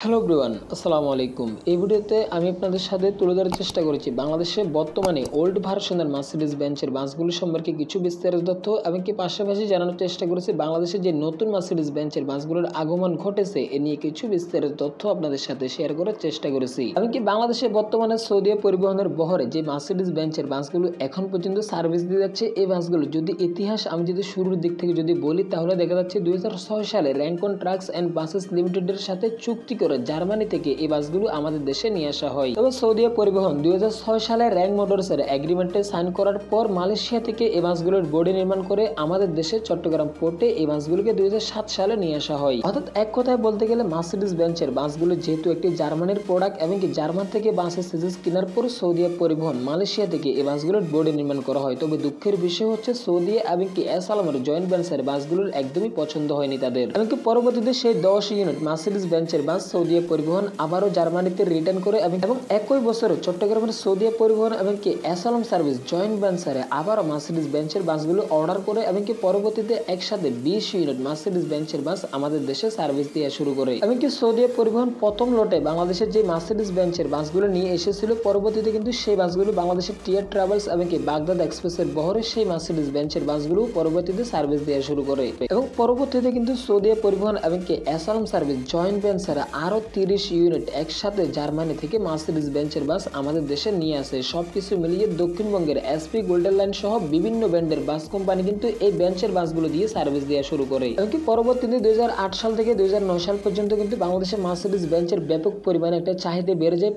Hello everyone, আসসালামু আলাইকুম। এই ভিডিওতে আমি আপনাদের সাথে তুলে ধরার চেষ্টা করেছি বাংলাদেশে বর্তমানে ওল্ড ভার্সনের মার্সিডিজ বেঞ্চের বাসগুলো সম্পর্কে কিছু বিস্তারিত তথ্য এবং কি পাশাপাশি জানানোর চেষ্টা করেছি বাংলাদেশে যে নতুন মার্সিডিজ বেঞ্চের বাসগুলোর আগমন ঘটেছে এ নিয়ে কিছু বিস্তারিত তথ্য আপনাদের সাথে শেয়ার করার চেষ্টা করেছি। এবং কি বাংলাদেশে বর্তমানে সৌদি পরিবহনের বহরে যে মার্সিডিজ বেঞ্চের বাসগুলো এখন পর্যন্ত সার্ভিস দিয়ে যাচ্ছে, এই বাসগুলো যদি ইতিহাস আমি যদি শুরুর দিক থেকে যদি বলি তাহলে দেখা যাচ্ছে 2006 সালে র্যাঙ্কন ট্রাকস অ্যান্ড বাসেস লিমিটেডের সাথে চুক্তি করে জার্মানি থেকে এই বাসগুলো আমাদের দেশে নিয়ে আসা হয়। তবে সৌদি পরিবহন 2006 সালে র্যাঙ্ক মোটরসের এগ্রিমেন্টে সাইন করার পর মালয়েশিয়া থেকে এই বাসগুলোর বডি নির্মাণ করে আমাদের দেশে চট্টগ্রাম পোর্টে এই বাসগুলোকে 2007 সালে নিয়ে আসা হয়। অর্থাৎ এক কথায় বলতে গেলে মার্সিডিজ বেঞ্চের বাসগুলো যেহেতু একটি জার্মানির প্রোডাক্ট এবং কি জার্মান থেকে বাসের সিরিজ কেনার পর সৌদি পরিবহন মালয়েশিয়া থেকে এই বাসগুলোর বডি নির্মাণ করা হয়। তবে দুঃখের বিষয় হচ্ছে সৌদি এবং কি এস আলমের জয়েন্ট ভেঞ্চার বাসগুলোর একদমই পছন্দ হয়নি তাদের। এমনকি পরবর্তীতে সেই 10 ইউনিট মার্সিডিজ বেঞ্চের বাস সৌদি পরিবহন আবারও জার্মানিতে রিটার্ন করে এবং একই বছরে চট্টগ্রামের সৌদি পরিবহন এবং কি এস আলম সার্ভিস জয়েন্ট ভেঞ্চারে আবারও মার্সিডিজ বেঞ্চের বাসগুলো অর্ডার করে এবং কি পরবর্তীতে একসাথে 20 ইউনিট মার্সিডিজ বেঞ্চের বাস আমাদের দেশে সার্ভিস দিয়ে শুরু করে। এবং কি সৌদি পরিবহন প্রথম লটে বাংলাদেশের যে মার্সিডিজ বেঞ্চের বাসগুলো নিয়ে এসেছিল, পরবর্তীতে কিন্তু সেই বাসগুলো বাংলাদেশের টিয়ার ট্রাভেলস এবং কি বাগদাদ এক্সপ্রেসের বহরে সেই মার্সিডিজ বেঞ্চের বাসগুলো পরবর্তীতে সার্ভিস দেওয়া শুরু করে। এবং পরবর্তীতে কিন্তু সৌদি পরিবহন এবং কি এস আলম সার্ভিস জয়েন্ট ভেঞ্চারে আরো 30 ইউনিট একসাথে জার্মানি থেকে মার্সিডিজ বেঞ্চের বাস আমাদের দেশে নিয়ে আসে। সবকিছু মিলিয়ে দক্ষিণবঙ্গের এসপি গোল্ডেন লাইন সহ বিভিন্ন ব্র্যান্ডের বাস কোম্পানি কিন্তু এই বেঞ্চের বাসগুলো দিয়ে সার্ভিস দেওয়া শুরু করে। এমনকি পরবর্তীতে 2008 সাল থেকে 2009 সাল পর্যন্ত কিন্তু বাংলাদেশে মার্সিডিজ বেঞ্চের ব্যাপক পরিমাণে একটা চাহিদা বেড়ে যায়।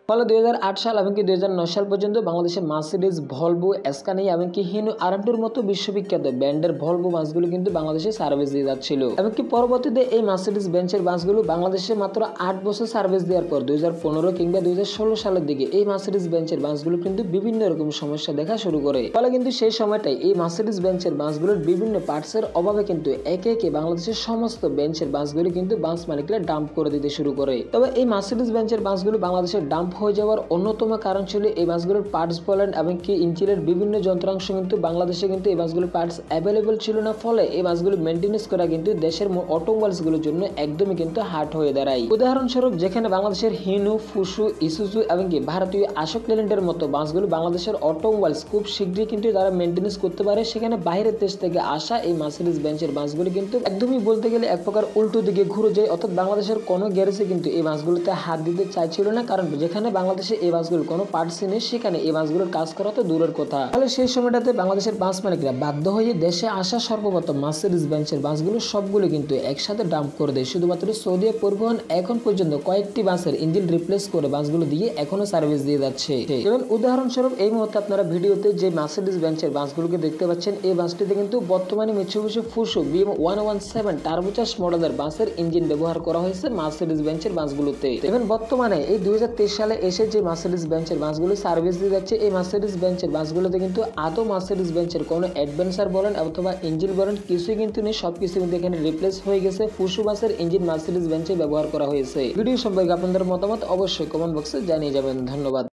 ফলে 2008 সাল এবং কি 2009 সাল পর্যন্ত বাংলাদেশে মার্সিডিজ, ভলভো, স্কানিয়া এবং কি হিনো আরামটোর মতো বিশ্ববিখ্যাত ব্র্যান্ডের ভলভো বাসগুলো কিন্তু বাংলাদেশে সার্ভিস দিয়ে যাচ্ছিল। এবং কি পরবর্তীতে এই মার্সিডিজ বেঞ্চের বাসগুলো বাংলাদেশে মাত্র 8 বছর সার্ভিস দেওয়ার পর 2015 কিংবা 2016 সালের দিকে এই মার্সিডিজ বেঞ্চের বাসগুলো কিন্তু বিভিন্ন রকম সমস্যা দেখা শুরু করে। ফলে কিন্তু সেই সময়টাই এই মার্সিডিজ বেঞ্চের বাসগুলোর বিভিন্ন পার্টসের অভাবে কিন্তু একে একে বাংলাদেশের সমস্ত বেঞ্চের বাসগুলো কিন্তু বাস মালিকরা ডাম্প করে দিতে শুরু করে। তবে এই মার্সিডিজ বেঞ্চের বাসগুলো বাংলাদেশের ডাম্প হয়ে যাওয়ার অন্যতম কারণ ছিল এই বাসগুলোর পার্টস বলেন এবং কি ইঞ্জিনের বিভিন্ন যন্ত্রাংশ কিন্তু বাংলাদেশে কিন্তু এই বাসগুলোর পার্টস অ্যাভেলেবল ছিল না। ফলে এই বাসগুলো মেনটেনেন্স করা কিন্তু দেশের অটোমোবাইলসগুলোর জন্য একদমই কিন্তু হার্ড হয়ে দাঁড়ায়। উদাহরণস্বরূপ যেখানে বাংলাদেশের হিনো, ফুসু, ইসুজু এবং কি ভারতীয় অশোক লেল্যান্ডের মতো বাসগুলো বাংলাদেশের অটোমোবাইলস খুব শীঘ্রই কিন্তু তারা মেনটেনেন্স করতে পারে, সেখানে বাইরের দেশ থেকে আসা এই মার্সিডিজ বেঞ্চের বাসগুলো কিন্তু একদমই বলতে গেলে এক প্রকার উল্টো দিকে ঘুরে যায়। অর্থাৎ বাংলাদেশের কোনো গ্যারেজে কিন্তু এই বাসগুলোতে হাত দিতে চাইছিল না, কারণ যেখানে বাংলাদেশে এই বাসগুলোর কোনো পার্টস নেই সেখানে এই বাসগুলোর কাজ করা তো দূরের কথা। তাহলে সেই সময়টাতে বাংলাদেশের বাস মালিকরা বাধ্য হয়ে দেশে আসা সর্বপ্রথম মার্সিডিজ বেঞ্চের বাসগুলো সবগুলো কিন্তু একসাথে ডাম্প করে দেয়। শুধুমাত্র সৌদি পরিবহন এখন পর্যন্ত কয়েকটি বাসের ইঞ্জিন রিপ্লেস করে বাসগুলো দিয়ে এখনো সার্ভিস দিয়ে যাচ্ছে। যেমন উদাহরণস্বরূপ এই মুহূর্তে আপনারা ভিডিওতে যে মার্সিডিজ বেঞ্চের বাসগুলোকে দেখতে পাচ্ছেন, এই বাসটিতে কিন্তু বর্তমানে মিৎসুবিশি ফুসু BM117 টার্বোচার্জ মডেলের বাসের ইঞ্জিন ব্যবহার করা হয়েছে মার্সিডিজ বেঞ্চের বাসগুলোতে। এবং বর্তমানে এই 2023 সালে এসে যে মার্সিডিজ বেঞ্চের বাসগুলো সার্ভিস দিয়ে যাচ্ছে, এই মার্সিডিজ বেঞ্চের বাসগুলোতে কিন্তু আদৌ মার্সিডিজ বেঞ্চের কোনো অ্যাডভেঞ্চার বলেন অথবা ইঞ্জিন বলেন কিছুই কিন্তু নেই। সবকিছু কিন্তু এখানে রিপ্লেস হয়ে গেছে। ফুসু বাসের ইঞ্জিন মার্সিডিজ বেঞ্চে ব্যবহার করা হয়েছে। ভিডিও সম্পর্কে আপনাদের মতামত অবশ্যই কমেন্ট বক্সে জানিয়ে যাবেন। ধন্যবাদ।